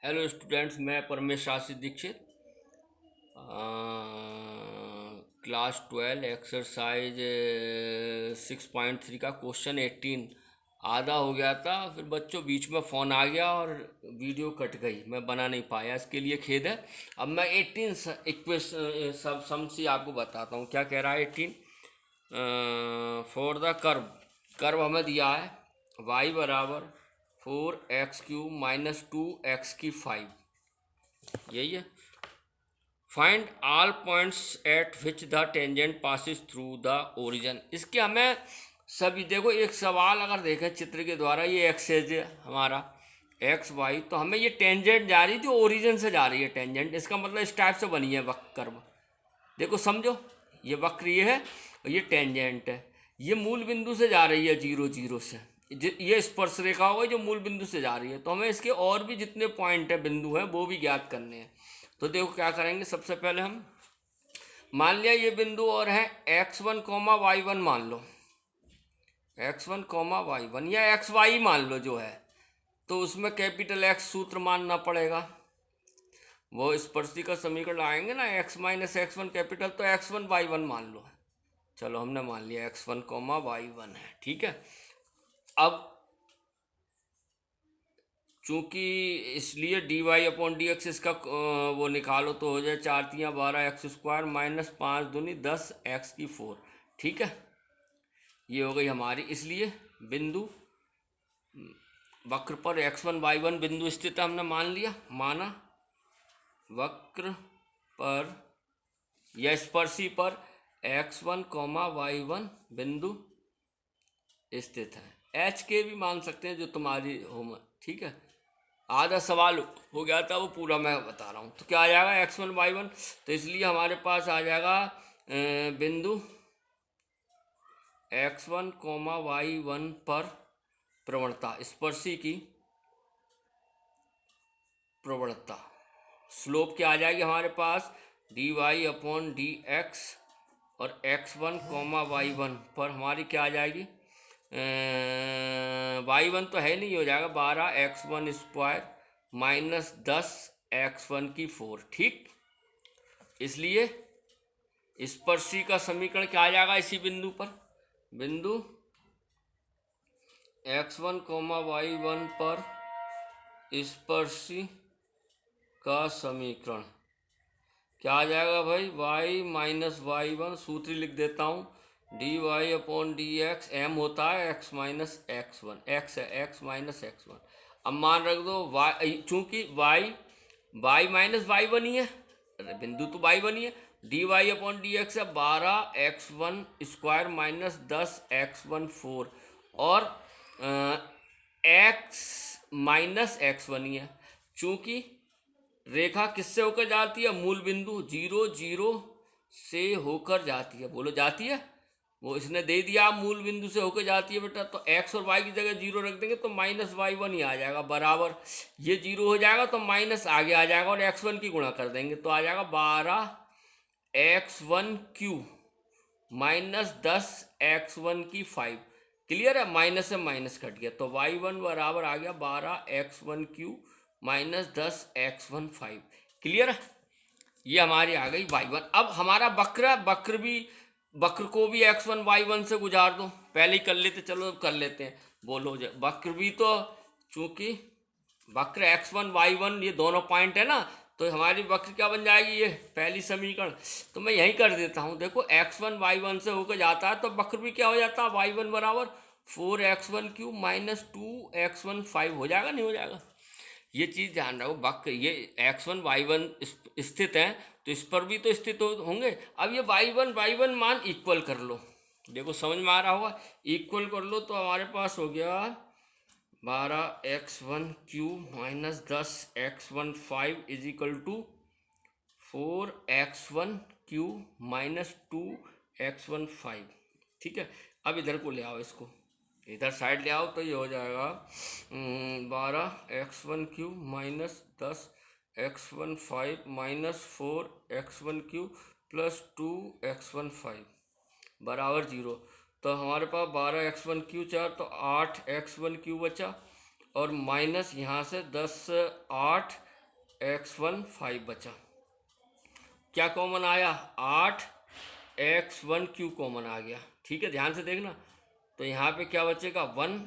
Hello students, मैं परमेश आशीष Dixit. Class 12 exercise 6.3 का question 18 आधा हो गया था। फिर बच्चों बीच में फ़ोन आ गया और वीडियो कट गई, मैं बना नहीं पाया, इसके लिए खेद है। अब मैं 18 इक्वेशन सब सम से आपको बताता हूँ क्या कह रहा है। 18 फॉर द कर्व हमें दिया है y बराबर 4x³ माइनस 2x की 5, यही है। Find all points at which the tangent passes through the origin. इसके हमें सभी, देखो एक सवाल अगर देखें चित्र के द्वारा, ये एक्सेज है हमारा एक्स वाई, तो हमें ये टेंजेंट जा रही थी, ओरिजिन से जा रही है टेंजेंट। इसका मतलब इस टाइप से बनी है वक्र कर्व। देखो समझो, ये वक्र ये है और ये टेंजेंट है। ये मूल बिंदु से जा रही है 0 0 से, ये स्पर्श रेखा होगी जो मूल बिंदु से जा रही है। तो हमें इसके और भी जितने पॉइंट है, बिंदु हैं, वो भी ज्ञात करने हैं। तो देखो क्या करेंगे, सबसे पहले हम मान लिया ये बिंदु और है x1 y1 मान लो, x1 y1 या xy मान लो जो है, तो उसमें कैपिटल X सूत्र मानना पड़ेगा। वो स्पर्शी का समीकरण आएंगे ना, x माइनस x1 कैपिटल, तो x1 y1 मान लो। चलो हमने मान लिया x1 y1 है, ठीक है। अब चूंकि इसलिए dy/dx इसका वो निकालो तो हो जाए 4×3=12x² माइनस 5×2=10x⁴, ठीक है। ये हो गई हमारी, इसलिए बिंदु वक्र पर x1 y1 बिंदु स्थित हमने मान लिया, माना वक्र पर या स्पर्शी पर x1 y1 बिंदु स्थित है। h के भी मान सकते हैं जो तुम्हारी हो, ठीक है। आधा सवाल हो गया था, वो पूरा मैं बता रहा हूँ। तो क्या आ जाएगा x1 y1, तो इसलिए हमारे पास आ जाएगा बिंदु x1 y1 पर प्रवणता, स्पर्शी की प्रवणता, स्लोप क्या आ जाएगी हमारे पास dy/dx, और x1 y1 पर हमारी क्या आ जाएगी, y1 तो है नहीं, हो जाएगा 12x1² माइनस 10x1⁴, ठीक। इसलिए स्पर्शी का समीकरण क्या आ जाएगा इसी बिंदु पर, बिंदु x1 y1 पर स्पर्शी का समीकरण क्या आ जाएगा भाई, y माइनस y1, सूत्र लिख देता हूँ, dy/dx, m होता है x माइनस x1, x है x माइनस x1। अब मान रख दो y, चूंकि y माइनस y1 ही है, बिंदु तो y1 ही है, dy/dx है 12x1² माइनस 10x1⁴, और x माइनस x1 ही है। चूंकि रेखा किससे होकर जाती है, मूल बिंदु 0 0 से होकर जाती है, बोलो जाती है, वो इसने दे दिया मूल बिंदु से होकर जाती है बेटा। तो x और y की जगह 0 रख देंगे तो माइनस y1 ही आ जाएगा, बराबर ये 0 हो जाएगा तो माइनस आगे आ जाएगा और x1 की गुणा कर देंगे तो आ जाएगा 12x1³ माइनस 10x1⁵। क्लियर है, माइनस से माइनस कट गया तो y1 बराबर आ गया 12x1³ माइनस 10x1⁵। क्लियर है, ये हमारी आ गई y1। अब हमारा वक्र को भी x1 y1 से गुजार दो, पहले ही कर लेते, चलो कर लेते हैं, बोलो वक्र भी तो, चूंकि वक्र x1 y1 ये दोनों पॉइंट है ना, तो हमारी वक्र क्या बन जाएगी, ये पहली समीकरण। तो मैं यही कर देता हूँ, देखो x1 y1 से होकर जाता है तो वक्र भी क्या हो जाता है, y1 बराबर 4x1³ माइनस 2x1⁵ हो जाएगा, नहीं हो जाएगा। ये चीज़ ध्यान रखो, वक्र ये x1 y1 स्थित है तो इस पर भी तो स्थित होंगे। अब ये y1 मान इक्वल कर लो, देखो समझ में आ रहा होगा, इक्वल कर लो तो हमारे पास हो गया 12x1³ minus 10x1⁵ is equal to 4x1³ minus 2x1⁵, ठीक है। अब इधर को ले आओ, इसको इधर साइड ले आओ तो ये हो जाएगा 12x1³ minus 10x1⁵ minus 4x1³ plus 2x1⁵ बराबर 0। तो हमारे पास 12x1³ 4 तो 8x1³ बचा, और माइनस यहाँ से 10 8 x1 5 बचा। क्या कॉमन आया? 8 x1 क्यू कॉमन आ गया। ठीक है, ध्यान से देखना। तो यहाँ पे क्या बचेगा? 1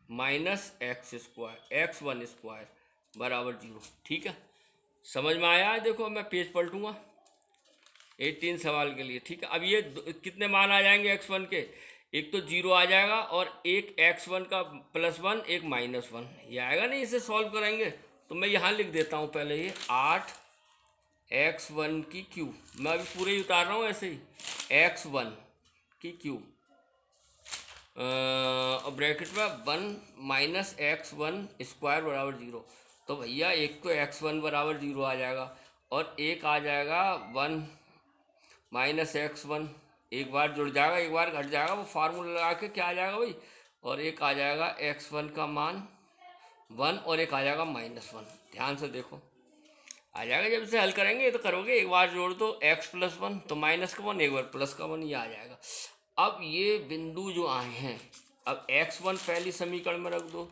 minus x square x1 square बराबर 0। ठीक है, समझ में आया है? देखो मैं पेज पलटूंगा 18 सवाल के लिए। ठीक है, अब ये कितने मान आ जाएंगे x1 के? एक तो 0 आ जाएगा और एक x1 का +1 एक -1 ये आएगा नहीं। इसे सॉल्व करेंगे तो मैं यहाँ लिख देता हूँ पहले ये 8 x1 की क्यू। मैं अभी पूरे ही उतार रहा हूँ ऐसे ही, x1 की क्यू और ब्रैकेट में 1 माइनस x1 स्क्वायर बराबर 0। तो भैया एक तो x1 बराबर 0 आ जाएगा और एक आ जाएगा 1 माइनस x1। एक बार जुड़ जाएगा, एक बार घट जाएगा, वो फार्मूला लगा के क्या आ जाएगा भाई? और एक आ जाएगा x1 का मान 1 और एक आ जाएगा -1। ध्यान से देखो आ जाएगा। जब इसे हल करेंगे ये तो करोगे, एक बार जोड़ दो x+1 तो -1, एक बार +1 ये आ जाएगा। अब ये बिंदु जो आए हैं, अब x1 पहली समीकरण में रख दो,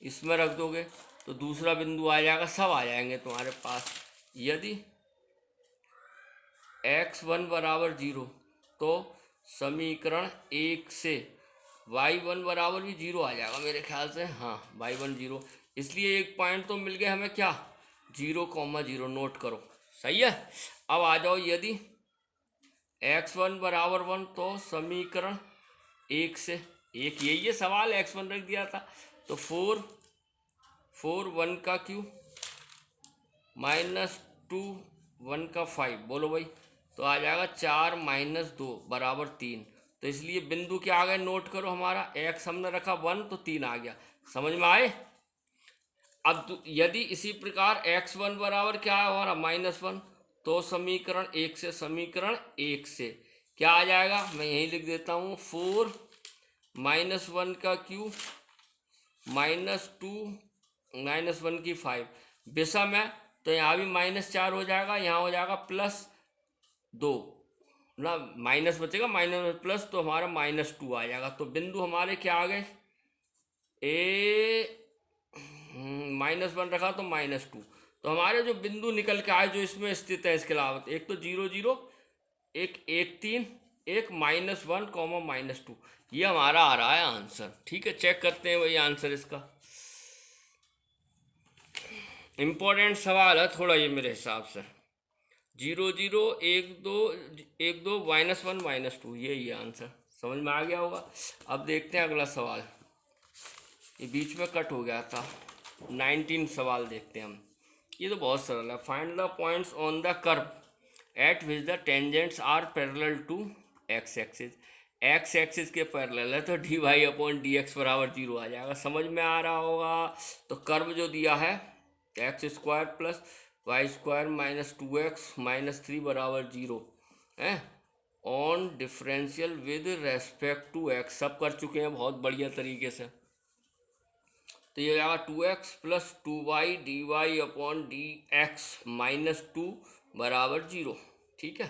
इसमें रख दोगे तो दूसरा बिंदु आ जाएगा, सब आ जाएंगे तुम्हारे पास। यदि x1 बराबर 0 तो समीकरण 1 से y1 बराबर भी 0 आ जाएगा मेरे ख्याल से। हाँ, y1 0, इसलिए एक पॉइंट तो मिल गया हमें। क्या? 0,0 नोट करो, सही है। अब आ जाओ, यदि x1 बराबर 1 तो समीकरण 1 से एक, यही ये सवाल x1 रख दिया था। तो 4 1 का क्यू -2 1 का 5, बोलो भाई, तो आ जाएगा 4 -2 बराबर 3। तो इसलिए बिंदु क्या आ गए? नोट करो, हमारा x हमने रखा 1 तो 3 आ गया। समझ में आए? अब यदि इसी प्रकार x1 बराबर क्या है हमारा? -1, तो समीकरण 1 से, समीकरण 1 से क्या आ जाएगा? मैं यहीं लिख देता हूँ 4 -1 का क्यू -2 -1 की 5 विषम है, तो यहाँ भी -4 हो जाएगा, यहाँ हो जाएगा +2 ना, माइनस बचेगा, माइनस प्लस, तो हमारा -2 आ जाएगा। तो बिंदु हमारे क्या आ गए? -1 रखा तो -2। तो हमारे जो बिंदु निकल के आए जो इसमें स्थित है, इसके अलावा एक तो 0 0, एक 1 3, एक -1, -2, ये हमारा आ रहा है आंसर। ठीक है, चेक करते हैं वही आंसर इसका। इम्पोर्टेंट सवाल है थोड़ा ये मेरे हिसाब से। 0 0 1 2 1 2 -1 -2, ये आंसर समझ में आ गया होगा। अब देखते हैं अगला सवाल, ये बीच में कट हो गया था। 19 सवाल देखते हैं हम। ये तो बहुत सरल है। Find the points on the curve at which the tangents are parallel to x axis. X axis के पैरेलल है तो dy/dx बराबर 0 आ जाएगा। समझ में आ रहा होगा। तो कर्व जो दिया है x² + y² - 2x - 3 बराबर 0 है on differential with respect to x। सब कर चुके हैं बहुत बढ़िया तरीके से। तो ये आएगा 2x + 2y dy/dx - 2 बराबर 0। ठीक है,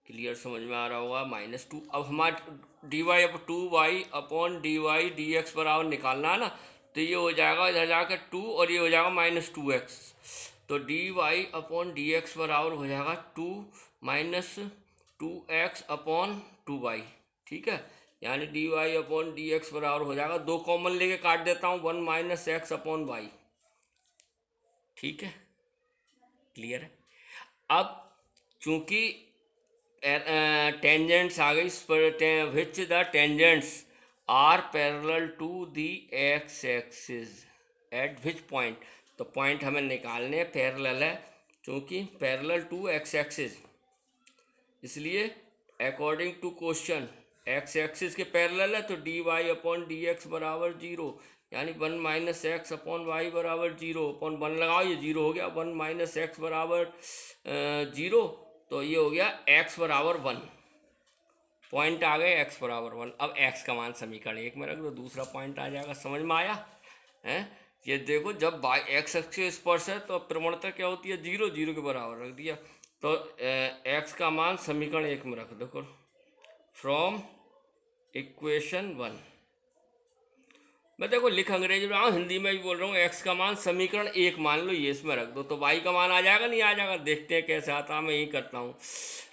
क्लियर, समझ में आ रहा होगा। -2। अब हमारा dy/2y/dy/dx बराबर निकालना है ना, तो ये हो जाएगा इधर जाकर 2 और ये हो जाएगा -2x। तो dy/dx बराबर हो जाएगा 2 - 2x/2y। ठीक है, यानी dy/dx बराबर हो जाएगा, 2 कॉमन लेके काट देता हूँ, 1 - x/y। ठीक है, क्लियर है। अब चूंकि टेंजेंट्स आ गई, इस पर which the tangents are parallel to the x axis at which point. तो पॉइंट हमें निकालने, पैरेलल है चूंकि पैरेलल टू एक्स एक्सिस, इसलिए according to question x axis के पैरेलल है तो dy/dx बराबर 0, यानी 1 - x/y बराबर 0 अपॉन 1 लगाओ, ये 0 हो गया। 1 - x बराबर 0, तो ये हो गया x बराबर 1। पॉइंट आ गए x बराबर 1। अब x का मान समीकरण 1 में रख दो, दूसरा पॉइंट आ जाएगा। समझ में आया है? ये देखो, जब x अक्ष से स्पर्श है तो प्रवणता क्या होती है? 0 0 के बराबर रख दिया। तो x का मान समीकरण 1 में रख दो। फ्रॉम इक्वेशन 1 मैं देखो लिख अंग्रेजी में रहा हूँ, हिंदी में भी बोल रहा हूँ। एक्स का मान समीकरण एक मान लो, ये इसमें रख दो तो वाई का मान आ जाएगा, नहीं आ जाएगा, देखते हैं कैसे आता है। मैं यही करता हूँ।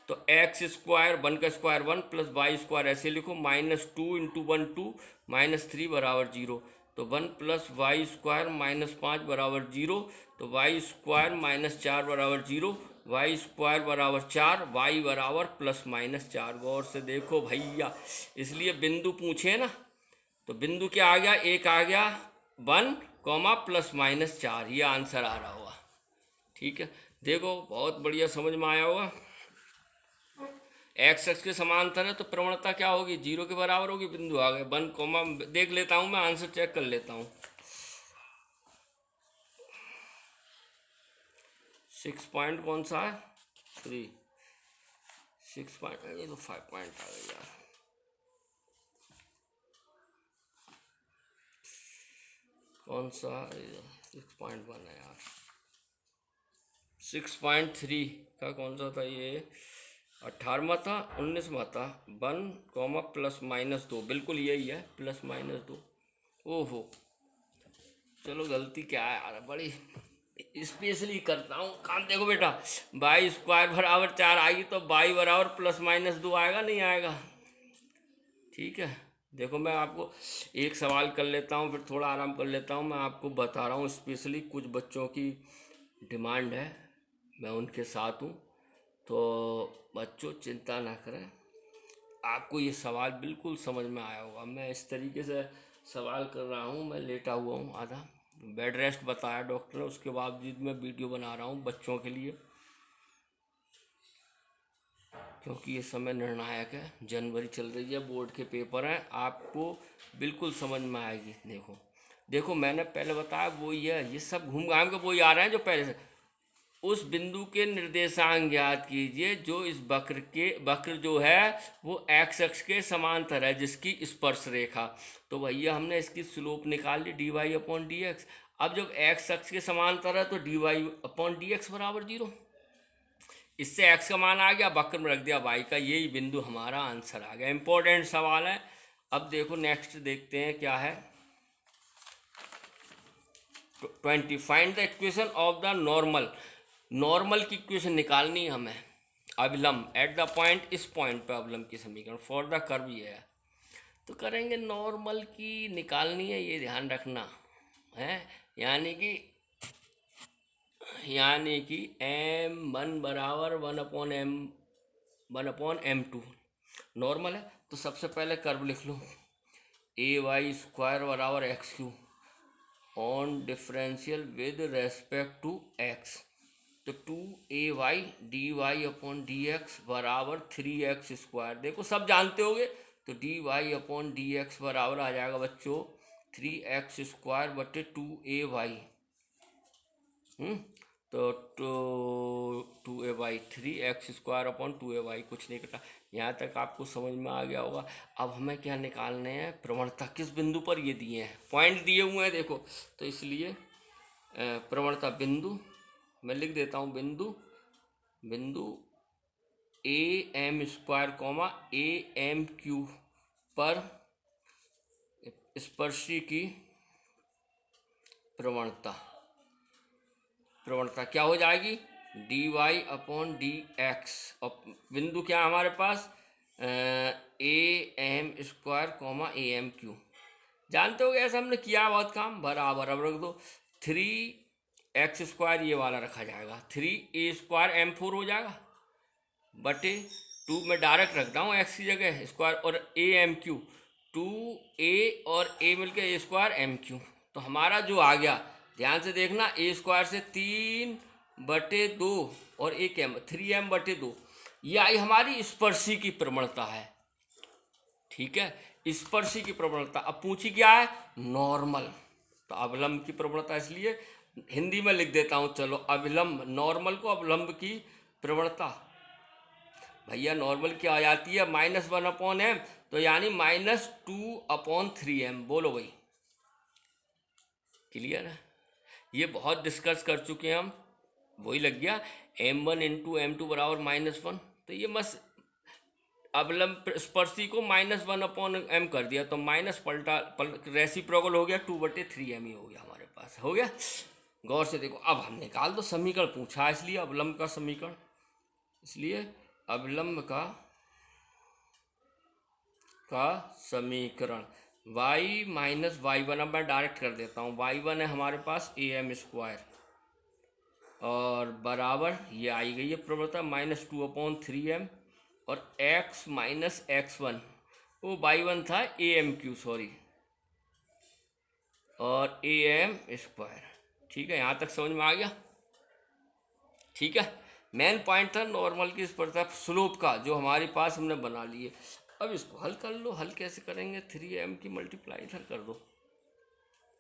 तो एक्स स्क्वायर, वन का square one plus y square ऐसे लिखो, -2 इंटू वन 2, -3 बराबर 0। तो 1 प्लस वाई स्क्वायर -5 बराबर 0। तो वाई स्क्वायर -4 बराबर 0, वाई स्क्वायर बराबर 4, वाई बराबर ±4। गौर से देखो भैया, इसलिए बिंदु पूछे ना, तो बिंदु क्या आ गया, एक आ गया 1, ±4, ये आंसर आ रहा होगा। ठीक है, देखो बहुत बढ़िया समझ में आया होगा। एक्स एक्स के समांतर है तो प्रवणता क्या होगी, 0 के बराबर होगी। बिंदु आ गए 1, देख लेता हूँ मैं, आंसर चेक कर लेता हूँ। 6 पॉइंट कौन सा है, 3, 6 पॉइंट, ये तो 5 पॉइंट आ गए यार। कौन सा 6.1 है यार, 6.3 का कौन सा था ये, 18वां था, 19वां था। 1, ±2, बिल्कुल यही है, +-2। ओहो, चलो गलती क्या है यार, बड़ी स्पेशली करता हूँ काम। देखो बेटा, वाई स्क्वायर बराबर 4 आएगी तो वाई बराबर +-2 आएगा, नहीं आएगा। ठीक है, देखो मैं आपको एक सवाल कर लेता हूँ, फिर थोड़ा आराम कर लेता हूँ। मैं आपको बता रहा हूँ, स्पेशली कुछ बच्चों की डिमांड है, मैं उनके साथ हूँ। तो बच्चों चिंता ना करें, आपको ये सवाल बिल्कुल समझ में आया होगा। मैं इस तरीके से सवाल कर रहा हूँ, मैं लेटा हुआ हूँ, आधा बेड रेस्ट बताया डॉक्टर ने, उसके बावजूद मैं वीडियो बना रहा हूँ बच्चों के लिए, क्योंकि ये समय निर्णायक है। जनवरी चल रही है, बोर्ड के पेपर हैं, आपको बिल्कुल समझ में आएगी। देखो देखो, मैंने पहले बताया वही है, ये सब घूम घाम के वही आ रहे हैं जो पहले से। उस बिंदु के निर्देशांक ज्ञात कीजिए जो इस वक्र जो है वो एक्स अक्ष के समांतर है, जिसकी स्पर्श रेखा। तो भैया हमने इसकी स्लोप निकाल ली, dy/dx। अब जब एक्स अक्ष के समांतर है तो dy/dx बराबर 0। इससे x का मान आ गया, वक्र में रख दिया y का, यही बिंदु हमारा आंसर आ गया। इंपॉर्टेंट सवाल है। अब देखो नेक्स्ट देखते हैं क्या है। 20, find the equation of the normal. Normal की इक्वेशन निकालनी है हमें, अभिलंब एट द पॉइंट, इस पॉइंट पे अभिलंब की समीकरण फॉर द कर्व ये है। तो करेंगे, नॉर्मल की निकालनी है, ये ध्यान रखना है। यानी कि m1 बराबर 1/m2 नॉर्मल है। तो सबसे पहले कर्व लिख लो, ay² बराबर x³ on differential with respect to x। तो 2ay dy/dx बराबर 3x²। देखो सब जानते होगे, तो dy/dx बराबर आ जाएगा बच्चों 3x² बटे 2ay। तो 2a/3 x²/2ay, कुछ नहीं कटा। यहाँ तक आपको समझ में आ गया होगा। अब हमें क्या निकालने हैं, प्रवणता किस बिंदु पर ये दिए हैं, पॉइंट दिए हुए हैं देखो। तो इसलिए प्रवणता बिंदु मैं लिख देता हूँ, बिंदु am², am³ पर स्पर्शी की प्रवणता क्या हो जाएगी, dy/dx। और बिंदु क्या हमारे पास, am², am³ जानते हो, ऐसा हमने किया बहुत काम। बराबर अब रख दो 3x², ये वाला रखा जाएगा, 3a² m4 हो जाएगा बटे 2 में डायरेक्ट रखता हूँ x की जगह स्क्वायर, और am³ 2a और a मिलकर a² m³। तो हमारा जो आ गया, ध्यान से देखना, a² से 3/2 और 1m 3m/2, ये आई हमारी स्पर्शी की प्रवणता है। ठीक है, स्पर्शी की प्रवणता। अब पूछी क्या है, नॉर्मल। तो अवलंब की प्रवणता, इसलिए हिंदी में लिख देता हूँ। चलो, अभिलंब, नॉर्मल को अवलंब की प्रवणता। भैया नॉर्मल क्या आ जाती है, -1/m, तो यानी -2/3m। बोलो भाई, क्लियर है। ये बहुत डिस्कस कर चुके हैं हम, वही लग गया m1 × m2 बराबर -1। तो ये बस अवलंब स्पर्शी को -1/m कर दिया तो माइनस पलटा रेसिप्रोकल हो गया 2/3m ही हो गया हमारे पास, हो गया। गौर से देखो, अब हम निकाल दो समीकरण पूछा है, इसलिए अवलंब का समीकरण, इसलिए अवलंब का समीकरण y माइनस y1, अब मैं डायरेक्ट कर देता हूँ। y1 है हमारे पास am² और बराबर ये आई गई है प्रवणता -2/3m और x माइनस x1, वो y1 था am³ सॉरी, और am²। ठीक है, यहाँ तक समझ में आ गया। ठीक है, मेन पॉइंट था नॉर्मल की स्पर्शा स्लोप का, जो हमारे पास हमने बना लिए। अब इसको हल कर लो। हल कैसे करेंगे? 3m की मल्टीप्लाई इधर कर दो,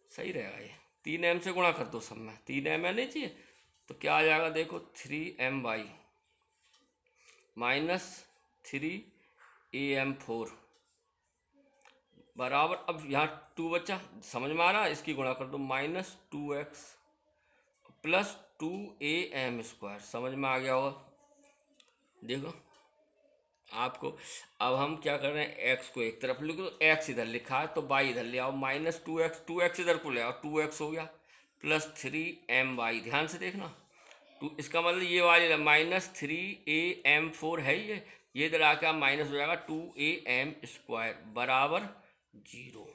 सही रहेगा। ये 3m से गुणा कर दो सब में, 3m है नहीं चाहिए तो क्या आ जाएगा देखो, 3my माइनस 3am4 बराबर, अब यहाँ 2 बचा, समझ में आ रहा है, इसकी गुणा कर दो -2x प्लस 2am², समझ में आ गया होगा। देखो आपको, अब हम क्या कर रहे हैं, x को एक तरफ लिखो, तो x इधर लिखा है तो y इधर ले आओ, -2x इधर को ले आओ, 2x हो गया प्लस 3my, ध्यान से देखना। तो इसका मतलब ये वाली -3am4 है, ये इधर आके माइनस हो जाएगा 2am² बराबर 0।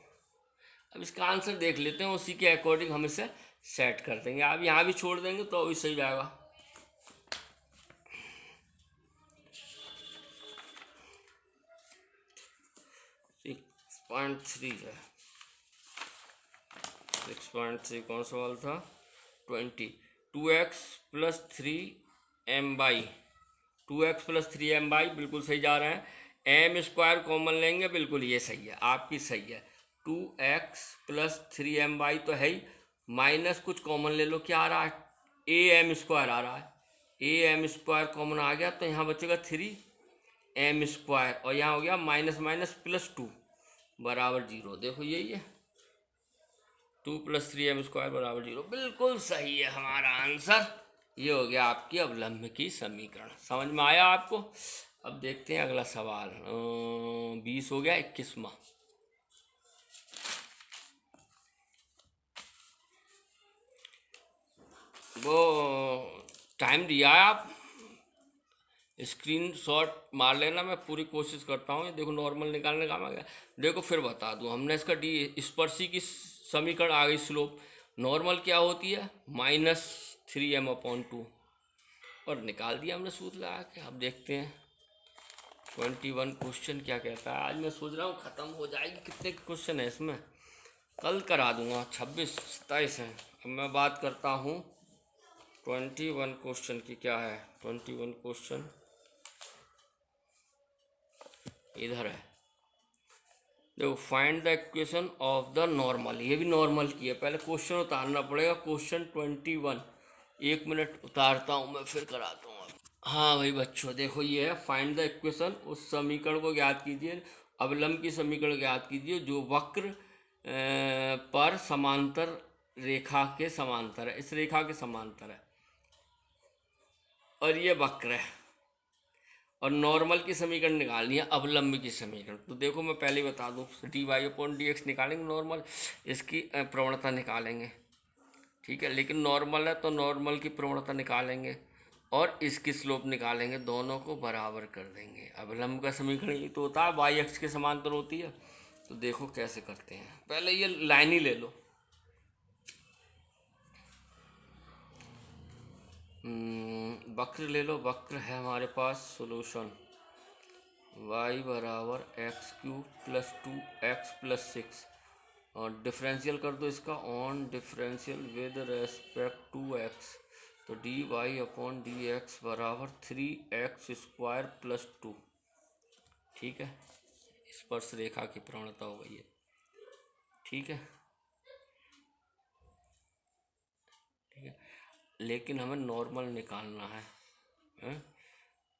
अब इसका आंसर देख लेते हैं, उसी के अकॉर्डिंग हम इसे सेट कर देंगे। आप यहाँ भी छोड़ देंगे तो भी सही जाएगा। 6.3 है, 6.3 कौन सा वाला था, 20, 2x plus 3m/, 2x plus 3m/, बिल्कुल सही जा रहे हैं। m² कॉमन लेंगे, बिल्कुल ये सही है, आपकी सही है। 2x प्लस 3m/, तो है ही, माइनस कुछ कॉमन ले लो, क्या आ रहा है, am² आ रहा है, am² कॉमन आ गया तो यहाँ बचेगा 3m² और यहाँ हो गया माइनस माइनस प्लस 2 बराबर 0। देखो यही है, 2 प्लस 3m² बराबर 0, बिल्कुल सही है हमारा आंसर। ये हो गया आपकी अवलंब की समीकरण। समझ में आया आपको? अब देखते हैं अगला सवाल। 20 हो गया, 21वां। वो टाइम दिया है, आप स्क्रीन शॉट मार लेना, मैं पूरी कोशिश करता हूँ। ये देखो नॉर्मल निकालने का आ गया। देखो फिर बता दूँ, हमने इसका स्पर्शी की समीकरण आ गई स्लोप। नॉर्मल क्या होती है, -3m/2, और निकाल दिया हमने सूत्र लगा के। अब देखते हैं 21 क्वेश्चन क्या कहता है। आज मैं सोच रहा हूँ ख़त्म हो जाएगी, कितने क्वेश्चन है इसमें, कल करा दूंगा। 26 27 हैं। अब मैं बात करता हूँ 21 क्वेश्चन की। क्या है 21 क्वेश्चन, इधर है। देखो, find the equation of the normal, ये भी नॉर्मल की है। पहले क्वेश्चन उतारना पड़ेगा, क्वेश्चन 21। 1 मिनट उतारता हूँ मैं, फिर कराता हूँ। हाँ भाई बच्चों, देखो ये है, फाइंड द इक्वेशन, उस समीकरण को ज्ञात कीजिए, अवलंब की समीकरण ज्ञात कीजिए जो वक्र पर समांतर रेखा के समांतर है, इस रेखा के समांतर है, और ये वक्र है, और नॉर्मल की समीकरण निकालनी है, अवलंब की समीकरण। तो देखो मैं पहले ही बता दूँ, dy/dx निकालेंगे नॉर्मल, इसकी प्रवणता निकालेंगे, ठीक है। लेकिन नॉर्मल है तो नॉर्मल की प्रवणता निकालेंगे और इसकी स्लोप निकालेंगे, दोनों को बराबर कर देंगे। अवलंब का समीकरण ये तो होता है, y अक्ष के समांतर होती है। तो देखो कैसे करते हैं, पहले ये लाइन ही ले लो। वक्र ले लो, वक्र है हमारे पास सॉल्यूशन, y बराबर x³ प्लस 2x प्लस 6, और डिफरेंशियल कर दो इसका, on differential with respect to x, तो dy/dx बराबर 3x² प्लस 2। ठीक है, स्पर्श रेखा की प्रवणता हो गई है, ठीक है। ठीक है, लेकिन हमें नॉर्मल निकालना है,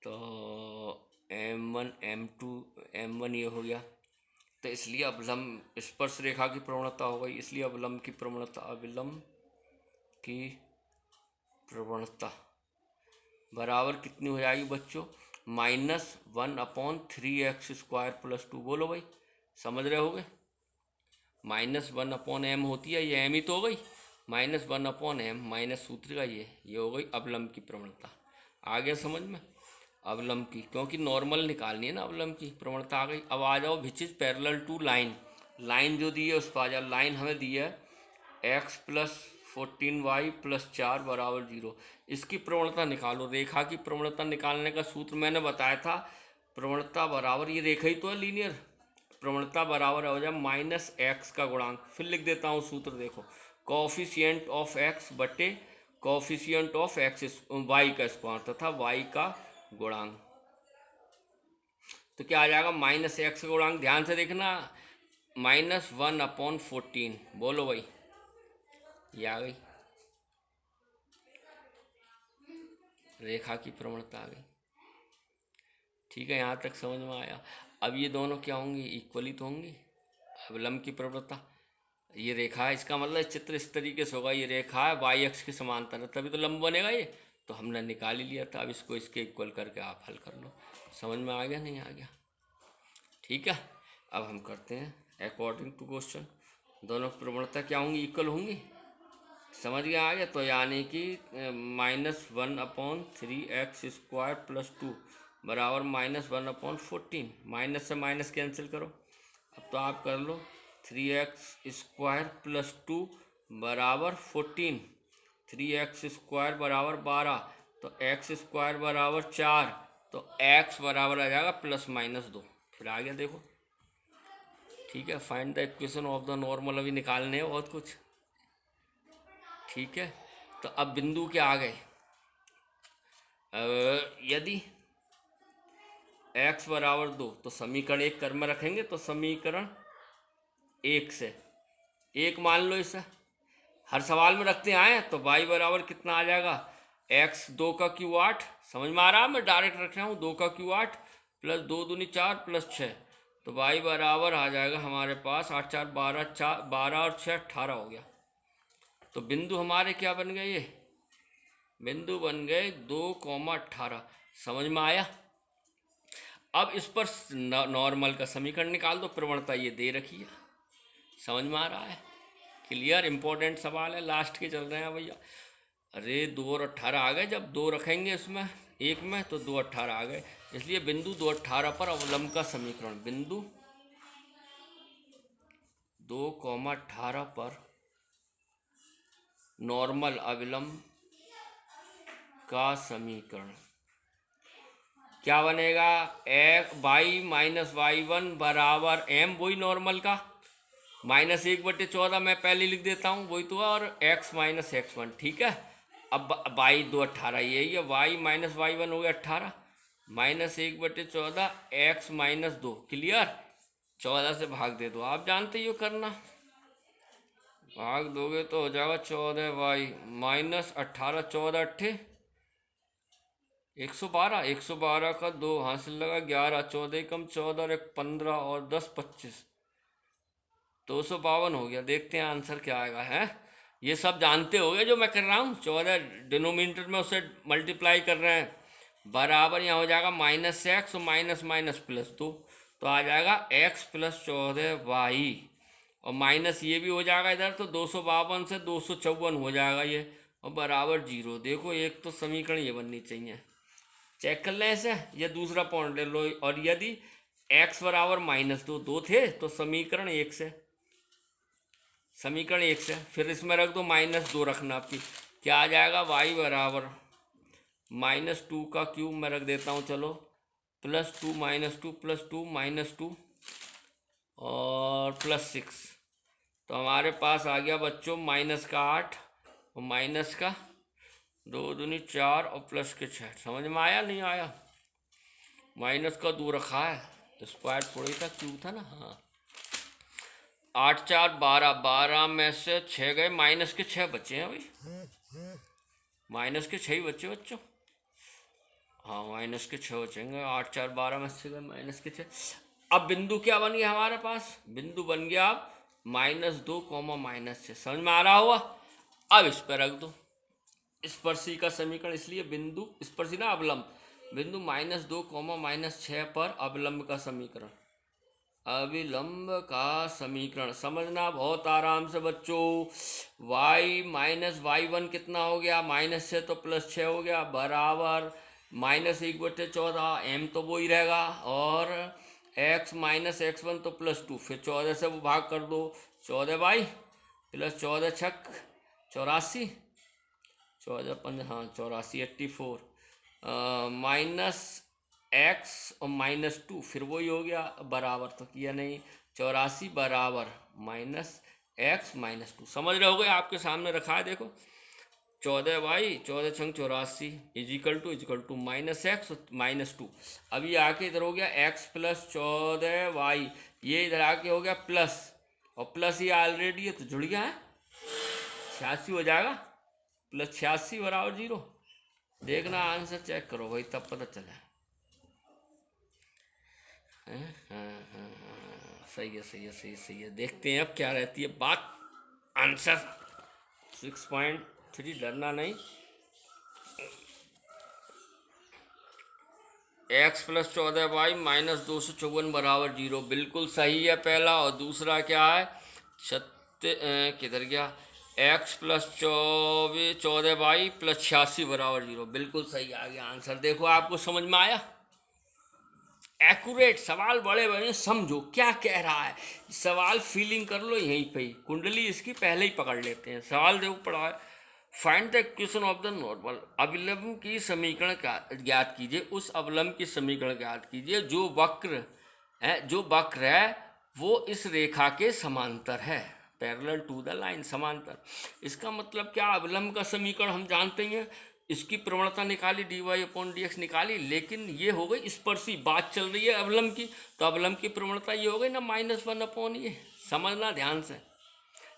तो m1 m2 m1 ये हो गया, तो इसलिए अवलंब स्पर्श रेखा की प्रवणता हो गई, इसलिए अवलंब की प्रवणता, अवलंब की प्रवणता बराबर कितनी हो जाएगी बच्चों, -1/3x² + 2। बोलो भाई, समझ रहे होगे? -1/m होती है, ये m ही तो हो गई। -1/m माइनस सूत्र का ये हो गई अवलंब की प्रवणता। आ गया समझ में? अवलंब की, क्योंकि नॉर्मल निकालनी है ना, अवलंब की प्रवणता आ गई। अब आ जाओ which is parallel to line. Line जो दी है उस पर आ जाओ। लाइन हमें दी है x + 14y + 4 = 0। इसकी प्रवणता निकालो। रेखा की प्रवणता निकालने का सूत्र मैंने बताया था, प्रवणता बराबर, ये रेखा ही तो है लीनियर, प्रवणता बराबर हो जाए -x का गुणांक। फिर लिख देता हूँ सूत्र, देखो, कोफिशिएंट ऑफ x बटे कोफिशिएंट ऑफ x y का स्क्वायर तथा y का गुणांक। तो क्या आ जाएगा? -x का गुणांक, ध्यान से देखना, -1/14। बोलो भाई, ये आ गई रेखा की प्रवणता आ गई। ठीक है, यहाँ तक समझ में आया? अब ये दोनों क्या होंगी? इक्वली तो होंगी। अवलंब की प्रवणता, ये रेखा है, इसका मतलब चित्र इस तरीके से होगा, ये रेखा है y अक्ष के समांतर है, तभी तो लंब बनेगा ये। तो हमने निकाल ही लिया था। अब इसको इसके इक्वल करके आप हल कर लो। समझ में आ गया? नहीं आ गया? ठीक है, अब हम करते हैं अकॉर्डिंग टू क्वेश्चन। दोनों प्रवणता क्या होंगी? इक्वल होंगी। समझ गया? आ गया? तो यानी कि -1/3x² + 2 बराबर -1/14। माइनस से माइनस कैंसिल करो। अब तो आप कर लो, 3x² + 2 बराबर 14, 3x² बराबर 12, तो x² बराबर 4, तो x बराबर आ जाएगा ±2। फिर आ गया, देखो। ठीक है, find the equation of the normal, अभी निकालने हैं बहुत कुछ। ठीक है, तो अब बिंदु क्या आ गए? यदि x बराबर 2, तो समीकरण 1 कर में रखेंगे, तो समीकरण 1 से 1 मान लो इसे, हर सवाल में रखते आए। तो y बराबर कितना आ जाएगा? x 2 का क्यू 8। समझ में आ रहा है? मैं डायरेक्ट रख रहा हूँ, 2 का क्यू 8 + 2 दूनी 4 + 6, तो y बराबर आ जाएगा हमारे पास 8 4 12, 12 और 6 18 हो गया। तो बिंदु हमारे क्या बन गए? ये बिंदु बन गए 2,18। समझ में आया? अब इस पर नॉर्मल का समीकरण निकाल दो। प्रवणता ये दे रखी है। समझ में आ रहा है? क्लियर? इंपॉर्टेंट सवाल है, लास्ट के चल रहे हैं भैया। अरे 2 और 18 आ गए, जब 2 रखेंगे इसमें एक में, तो 2 18 आ गए। इसलिए बिंदु 2 18 पर अवलंब का समीकरण, बिंदु 2,18 पर नॉर्मल अवलंब का समीकरण क्या बनेगा? y - y1 बराबर m, वही नॉर्मल का, -1/14 मैं पहले लिख देता हूँ, वही तो है, और x - x1। ठीक है, अब y 2 18 यही है, y - y1 हो गया 18, -1/14 x - 2। क्लियर? 14 से भाग दे दो, आप जानते ही हो करना। भाग दोगे तो हो जाएगा 14y -18, 14 8 112, 112 का 2 हासिल लगा 11, 14 कम 14 और 1 15 और 10 25, 252 हो गया। देखते हैं आंसर क्या आएगा। है ये सब जानते हो गए जो मैं कर रहा हूँ। 14 डिनोमिनेटर में उससे मल्टीप्लाई कर रहे हैं, बराबर यहाँ हो जाएगा -x और माइनस +2, तो आ जाएगा x + 14y, और माइनस ये भी हो जाएगा इधर, तो 252 से 254 हो जाएगा ये, और बराबर 0। देखो, एक तो समीकरण ये बननी चाहिए। चेक कर लें ऐसे, या दूसरा पॉइंट ले लो। और यदि x बराबर -2, 2 थे, तो समीकरण 1 से, फिर इसमें रख दो -2 रखना आपकी, क्या आ जाएगा? y बराबर -2 का क्यूब में रख देता हूँ, चलो, +2 -2 +2 -2 और +6, तो हमारे पास आ गया बच्चों -8 और -2 दूनी 4 और +6। समझ में आया? नहीं आया? माइनस का 2 रखा है, स्क्वायर थोड़ी था, क्यूब था ना। हाँ, 8 4 12, 12 में से 6 गए, -6 बचे हैं भाई, -6 ही बच्चे बच्चों। हाँ, -6 बचेंगे, 8 4 12 में से गए -6। अब बिंदु क्या बन गया हमारे पास? बिंदु बन गया अब -2, -6। समझ में आ रहा होगा? अब इस पर रख दो स्पर्शी का समीकरण, इसलिए बिंदु स्पर्शी ना अवलंब, बिंदु -2, -6 पर अवलंब का समीकरण। अविलंब का समीकरण समझना बहुत आराम से बच्चों। y -y1 कितना हो गया, -6 तो +6 हो गया, बराबर -1/14, m तो वो ही रहेगा, और x -x1 तो +2, फिर 14 से वो भाग कर दो, 14y +14 छक 84, 14 हाँ 84 84, -x और -2, फिर वही हो गया, बराबर तो किया नहीं, 84 बराबर -x -2। समझ रहे हो गए, आपके सामने रखा है देखो, 14y 14 छंग 84 इजिकल टू -x -2। अभी आके इधर हो गया x + 14y, ये इधर आके हो गया प्लस, और प्लस ये ऑलरेडी है तो जुड़ गया है, 86 हो जाएगा, +86 बराबर 0। देखना आंसर चेक करो भाई, तब पता चला। सही है सही है सही है सही है। देखते हैं अब क्या रहती है बात। आंसर 6.3, डरना नहीं। x + 14y -254 बराबर 0, बिल्कुल सही है पहला। और दूसरा क्या है, किधर गया, x + 14y + 86 बराबर 0, बिल्कुल सही आ गया आंसर। देखो आपको समझ में आया, एक्यूरेट। सवाल बड़े बड़े समझो क्या कह रहा है, सवाल फीलिंग कर लो यहीं पे ही, कुंडली इसकी पहले ही पकड़ लेते हैं। सवाल देखो पढ़ा है, find the equation of the normal, अवलंब की समीकरण ज्ञात कीजिए, उस अवलंब की समीकरण ज्ञात कीजिए जो वक्र है वो इस रेखा के समांतर है, पैरेलल टू द लाइन, समांतर। इसका मतलब क्या, अवलंब का समीकरण हम जानते हैं, इसकी प्रवणता निकाली, dy/dx निकाली, लेकिन ये हो गई स्पर्शी, बात चल रही है अवलंब की, तो अवलंब की प्रवणता ये हो गई ना -1/, ये समझना ध्यान से,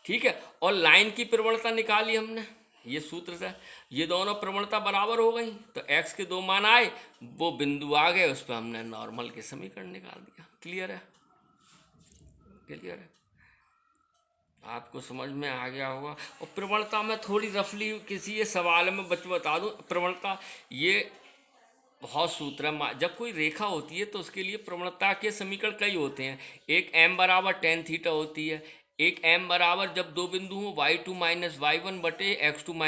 ठीक है। और लाइन की प्रवणता निकाली हमने ये सूत्र से, ये दोनों प्रवणता बराबर हो गई, तो x के 2 मान आए, वो बिंदु आ गए, उस पर हमने नॉर्मल के समीकरण निकाल दिया। क्लियर है, क्लियर है, आपको समझ में आ गया होगा। और प्रवणता में थोड़ी रफली किसी ये सवाल में बता दूं, प्रवणता ये बहुत सूत्र है। जब कोई रेखा होती है तो उसके लिए प्रवणता के समीकरण कई होते हैं। एक m = tan थीटा होती है, एक m बराबर जब दो बिंदु हो y2 - y1 बटे x2 -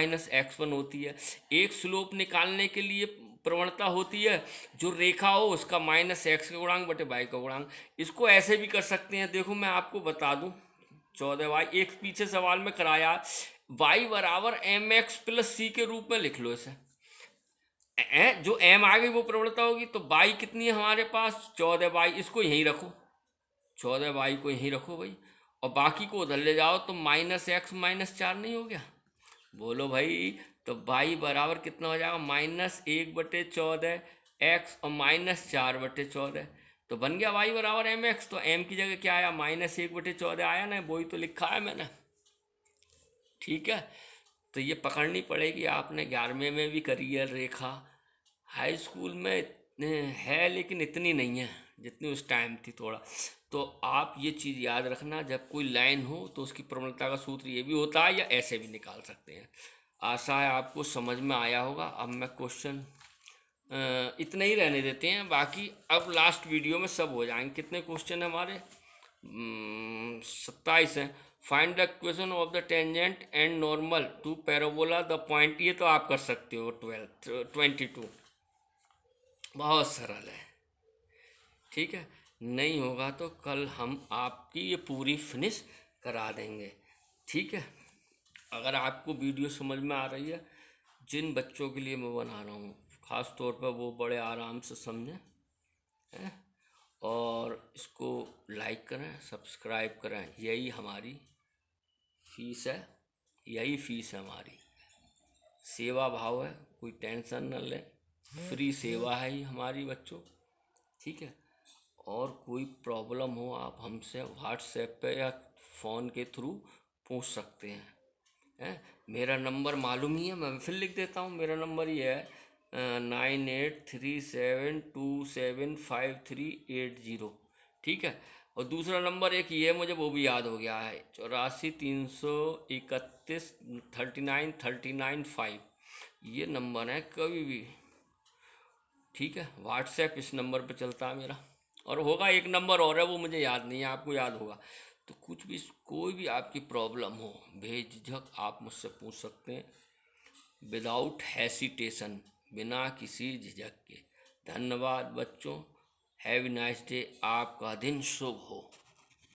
x1 होती है। एक स्लोप निकालने के लिए प्रवणता होती है, जो रेखा हो उसका -x का गुणांक बटे y का गुणांक। इसको ऐसे भी कर सकते हैं, देखो मैं आपको बता दूं, 14y एक पीछे सवाल में कराया, y = mx + c के रूप में लिख लो इसे। जो m आ गई वो प्रवणता होगी, तो y कितनी है हमारे पास, 14y, इसको यहीं रखो, 14y को यहीं रखो भाई, और बाकी को उधर ले जाओ, तो -x -4 नहीं हो गया, बोलो भाई। तो y बराबर कितना हो जाएगा, -1/14 x और -4/14, तो बन गया y = mx। तो m की जगह क्या आया, -1/14 आया ना, वही तो लिखा है मैंने, ठीक है। तो ये पकड़नी पड़ेगी, आपने 11वें में भी करी है रेखा, हाई स्कूल में है लेकिन इतनी नहीं है जितनी उस टाइम थी थोड़ा। तो आप ये चीज़ याद रखना, जब कोई लाइन हो तो उसकी प्रवणता का सूत्र ये भी होता है, या ऐसे भी निकाल सकते हैं। आशा है आपको समझ में आया होगा। अब मैं क्वेश्चन इतना ही रहने देते हैं, बाकी अब लास्ट वीडियो में सब हो जाएंगे। कितने क्वेश्चन है हमारे, 27 हैं। Find the equation of the tangent and normal to parabola the point, ये तो आप कर सकते हो। 22 बहुत सरल है, ठीक है। नहीं होगा तो कल हम आपकी ये पूरी फिनिश करा देंगे, ठीक है। अगर आपको वीडियो समझ में आ रही है, जिन बच्चों के लिए मैं बना रहा हूँ ख़ास तौर पर, वो बड़े आराम से समझें, हैं, और इसको लाइक करें, सब्सक्राइब करें। यही हमारी फीस है, यही फीस है हमारी, सेवा भाव है, कोई टेंशन न लें, फ्री सेवा है ही हमारी बच्चों, ठीक है। और कोई प्रॉब्लम हो आप हमसे व्हाट्सएप पे या फ़ोन के थ्रू पूछ सकते हैं। मेरा नंबर मालूम ही है, मैं फिर लिख देता हूँ। मेरा नंबर ये है 9837275380, ठीक है। और दूसरा नंबर एक ये मुझे वो भी याद हो गया है, 84 331 39 39 5, ये नंबर है, कभी भी, ठीक है, व्हाट्सएप इस नंबर पे चलता है मेरा, और होगा एक नंबर और है, वो मुझे याद नहीं है, आपको याद होगा। तो कुछ भी, कोई भी आपकी प्रॉब्लम हो, बेझिझक आप मुझसे पूछ सकते हैं, विदाउट हेसिटेशन, बिना किसी झिझक के। धन्यवाद बच्चों, हैव नाइस डे, आपका दिन शुभ हो।